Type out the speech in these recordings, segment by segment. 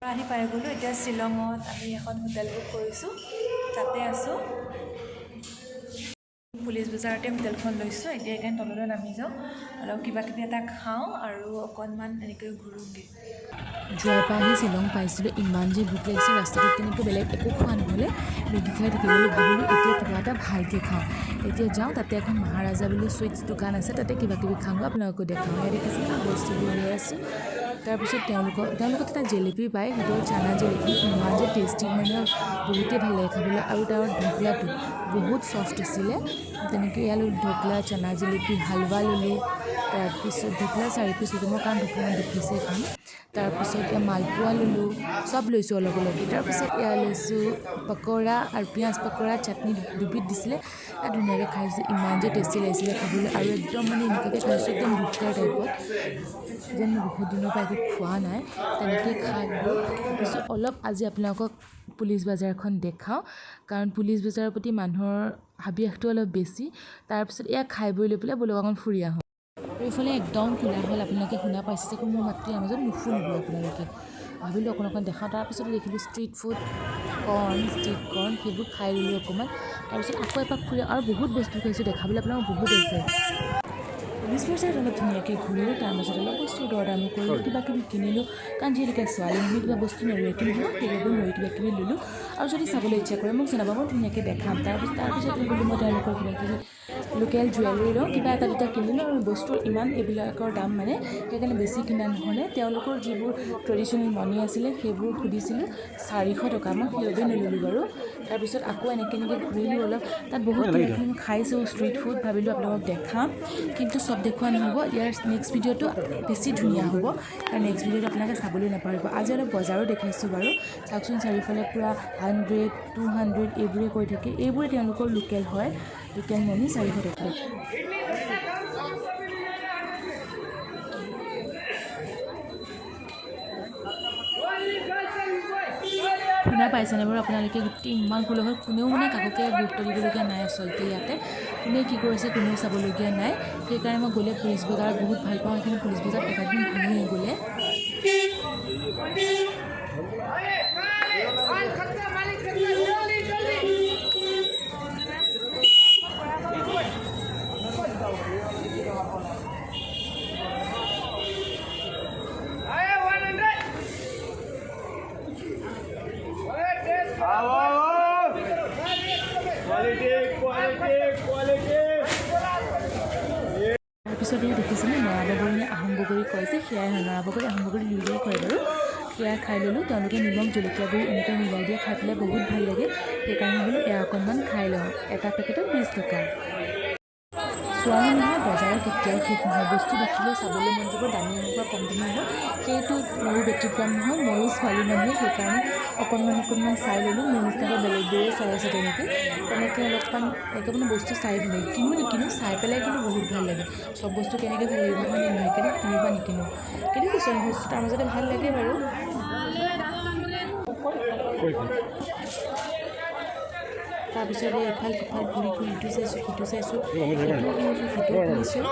আহি পাই গ'লো। এতিয়া শ্বিলঙত আমি এখন হোটেল বুক কৰিছোঁ, তাতে আছোঁ। পুলিচ বজাৰতে হোটেলখন লৈছোঁ। এতিয়া এইকাৰণে তললৈ নামি যাওঁ, অলপ কিবা কিবি এটা খাওঁ আৰু অকণমান এনেকৈ ঘূৰোঁগৈ। যোৱাৰ পৰা আহি শ্বিলং পাইছিলোঁ, ইমান যে ভোক লাগিছে। ৰাস্তাটোত তেনেকৈ বেলেগ একো খোৱা নহ'লে, মেগী খাই থাকিবলৈ ভাবিলোঁ এতিয়া কিবা এটা ভালকৈ খাওঁ। এতিয়া যাওঁ, তাতে এখন মহাৰাজা বুলি চুইটছ দোকান আছে, তাতে কিবা কিবি খাওঁ, আপোনালোকক দেখাওঁ। ইয়াত দেখিছে বস্তুবোৰ লৈ আছোঁ। তাৰপিছত তেওঁলোকৰ এটা জেলেপি পায়, সেইটো চানা জেলেপি। ইমান যে টেষ্টি হয় ন, বহুতেই ভাল লাগে খাবলৈ। আৰু তাৰ ঢোকলাটো বহুত ছফ্ট আছিলে। তেনেকৈ ইয়ালৈ ঢোকলা, চানা জেলেপি, হালৱা ল'লোঁ। তাৰপিছত ঢোকলা 4 পিচ ল'লোঁ মই, কাৰণ ঢোকলা 2 পিচে খাম। তাৰপিছত এয়া মালপোৱা ল'লোঁ, চব লৈছোঁ অলপ অলপকৈ। তাৰপিছত এয়া লৈছোঁ পকৰা আৰু পিঁয়াজ পকৰা, চাটনি দুবিধ দিছিলে। ধুনীয়াকৈ খাইছোঁ, ইমান যে টেষ্টি লাগিছিলে খাবলৈ। আৰু একদম মানে এনেকুৱাকৈ খাইছোঁ, একদম দুপৰীয়া টাইপত, যেন মই বহুত দিনৰ পৰা একো খোৱা নাই। তেনেকৈ খাই গৈ ভাবিছোঁ অলপ আজি আপোনালোকক পুলিচ বজাৰখন দেখাওঁ, কাৰণ পুলিচ বজাৰৰ প্ৰতি মানুহৰ হাবিয়াসটো অলপ বেছি। তাৰপিছত এয়া খাই বৈ লৈ পেলাই বলক অকণ ফুৰি আহোঁ। এইফালে একদম কোলাহল, আপোনালোকে শুনা পাইছে চাগে, মোৰ মাতটো ইয়াৰ মাজত নুশুনিব আপোনালোকে। ভাবিলোঁ অকণ দেখাওঁ। তাৰপিছত দেখিলোঁ ষ্ট্ৰীট ফুড, ষ্ট্ৰীট কৰ্ণ, সেইবোৰ খাই ল'লোঁ অকণমান। তাৰপিছত আকৌ এপাক ফুৰি আৰু বহুত বস্তু খাইছোঁ, দেখাবলৈ আপোনালোকৰ বহুত আছে। পুলিচ বজাৰত অলপ ধুনীয়াকৈ ঘূৰিলোঁ, তাৰ মাজত অলপ বস্তু দৰ দামো কৰিলোঁ, কিবা কিবি কিনিলোঁ। কাৰণ যিহেতুকে ছোৱালী মানুহে কিবা বস্তু নৰৈ কিনিব, সেইবাবে মই কিবা কিবি ল'লোঁ। আৰু যদি চাবলৈ ইচ্ছা কৰে মোক জনাব, মই ধুনীয়াকৈ দেখাম। তাৰপিছত ভাবিলোঁ মই তেওঁলোকৰ কিবা কিবি লোকেল জুৱেলাৰী লওঁ, কিবা এটা দুটা কিনিলোঁ। আৰু বস্তুৰ ইমান এইবিলাকৰ দাম মানে, সেইকাৰণে বেছি কিনা নহ'লে। তেওঁলোকৰ যিবোৰ ট্ৰেডিশ্যনেল মণি আছিলে সেইবোৰ সুধিছিলোঁ 400 টকা, মই সেইবাবে নল'লোঁ বাৰু। তাৰপিছত আকৌ এনেকৈ ঘূৰিলোঁ অলপ, তাত বহুত কিবাকিবি মই খাইছোঁ ষ্ট্ৰীট ফুড, ভাবিলোঁ আপোনালোকক দেখাম। কিন্তু চব দেখুওৱা নহ'ব, ইয়াৰ নেক্সট ভিডিঅ'টো বেছি ধুনীয়া হ'ব, কাৰণ নেক্সট ভিডিঅ'টো আপোনালোকে চাবলৈ নাপাৰিব। আজি অলপ বজাৰো দেখাইছোঁ বাৰু, চাওকচোন চাৰিওফালে পূৰা 100, 200 এইবোৰে কৈ থাকে। এইবোৰে তেওঁলোকৰ লোকেল হয়, লোকেল মণি 400 টকা। শুনা পাইছেনে বাৰু আপোনালোকে? গোটেই ইমান ফুল হ'ল, কোনেও মানে কাককে গুৰুত্ব দিবলগীয়া নাই আচলতে ইয়াতে। কোনে কি কৰিছে কোনেও চাবলগীয়া নাই। সেইকাৰণে মই গ'লে পুলিচ বজাৰত বহুত ভাল পাওঁ। সেইকাৰণে পুলিচ বজাৰত একেদিন ঘূৰোঁ গ'লে। তাৰপিছত এয়া দেখিছিলোঁ নৰাবগৰী আহোম বগৰী কয় যে, সেয়াই হয়। নৰাবগৰী আহোম বগৰী দুয়োটাই কয় বাৰু। সেয়া খাই ল'লোঁ, তেওঁলোকে নিমখ জলকীয়া গুড়ি এনেকৈ মিলাই দিয়ে, খাই পেলাই বহুত ভাল লাগে। সেইকাৰণে বোলো এয়া অকণমান খাই লওঁ। এটা পেকেটত 20 টকা। ছোৱালী নহয় বজাৰৰ কেতিয়াও শেষ নহয়, বস্তু দেখিলেও চাবলৈ মন যাব, দামী হওক বা কম দামী হওক। সেইটো মোৰো ব্যতিক্ৰম নহয়, ময়ো ছোৱালী মানুহে, সেইকাৰণে অকণমান চাই ল'লোঁ। মোৰ নিচিনাকৈ বেলেগবোৰে চাই আছে তেনেকৈ অলপমান এনেকৈ মানে বস্তু চাই ভাল লাগে। কিনো নিকিনো, চাই পেলাই কিন্তু বহুত ভাল লাগে। চব বস্তু কেনেকৈ ভাল লাগিব হয় নে নহয়, সেইকাৰণে কিনো বা নিকিনো, কিন্তু কিছুমান বস্তু তাৰ মাজতে ভাল লাগে বাৰু। তাৰপিছত ইফাল সিফাল ঘূৰি ইটো চাইছোঁ সিটো চাইছোঁ, সেইটোও কিনিছোঁ সেইটোও কিনিছোঁ।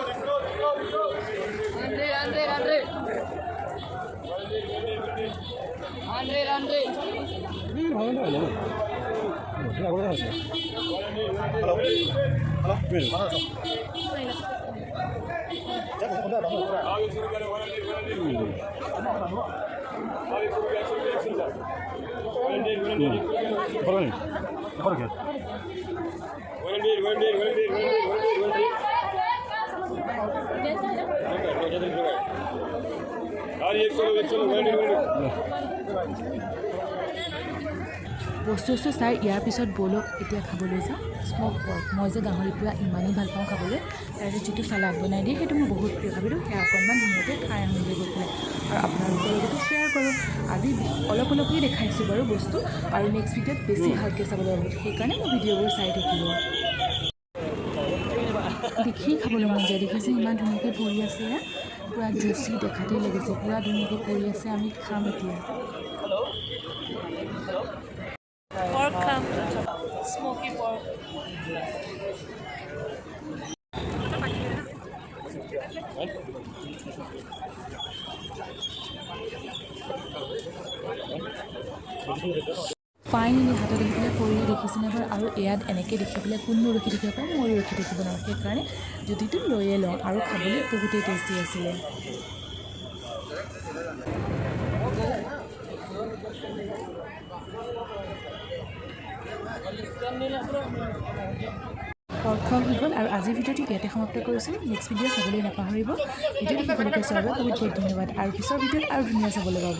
বস্তু চাই ইয়াৰ পিছত বলক এতিয়া খাবলৈ যাওঁ স্মক পৰ্ক। মই যে গাহৰি পুৰা ইমানেই ভাল পাওঁ খাবলৈ, তাৰপিছত যিটো চালাড বনাই দিয়ে সেইটো মোৰ বহুত প্ৰিয়। ভাবিলোঁ সেয়া অকণমান ধুনীয়াকৈ খাই আহোঁগৈ গৈ পেলাই, আৰু আপোনালোকৰ লগতো শ্বেয়াৰ কৰোঁ। আজি অলপকৈ দেখাইছোঁ বাৰু বস্তু, আৰু নেক্সট ভিডিঅ'ত বেছি ভালকৈ চাবলৈ হ'ব, সেইকাৰণে মই ভিডিঅ'বোৰ চাই থাকিলোঁ। দেখিয়ে খাবলৈ মন যায়, দেখিছে ইমান ধুনীয়াকৈ পৰি আছে, পূৰা জুচি দেখাতেই লাগিছে, পূৰা ধুনীয়াকৈ পৰি আছে। আমি খাম এতিয়া। পৰ্ক খাম, স্মকি পৰ্ক। ফাইনেলি হাতত দেখি পেলাই পৰিয়ে দেখিছেনে এবাৰ আৰু ইয়াত এনেকৈ দেখি পেলাই কোনো ৰখি থাকিব পাৰে ময়ো ৰখি থাকিব নোৱাৰোঁ সেইকাৰণে জুতিটো লৈয়ে লওঁ আৰু খাবলৈ বহুতেই টেষ্টি আছিলে পৰ্ক খোৱা হৈ গ'ল আৰু আজিৰ ভিডিঅ'টো ইয়াতে সমাপ্ত কৰিছোঁ নেক্সট ভিডিঅ' চাবলৈ নাপাহৰিব ভিডিঅ'টো শেষলৈকে চোৱাৰ বাবে বহুত বহুত ধন্যবাদ আৰু পিছৰ ভিডিঅ'ত আৰু ধুনীয়া চাবলৈ পাব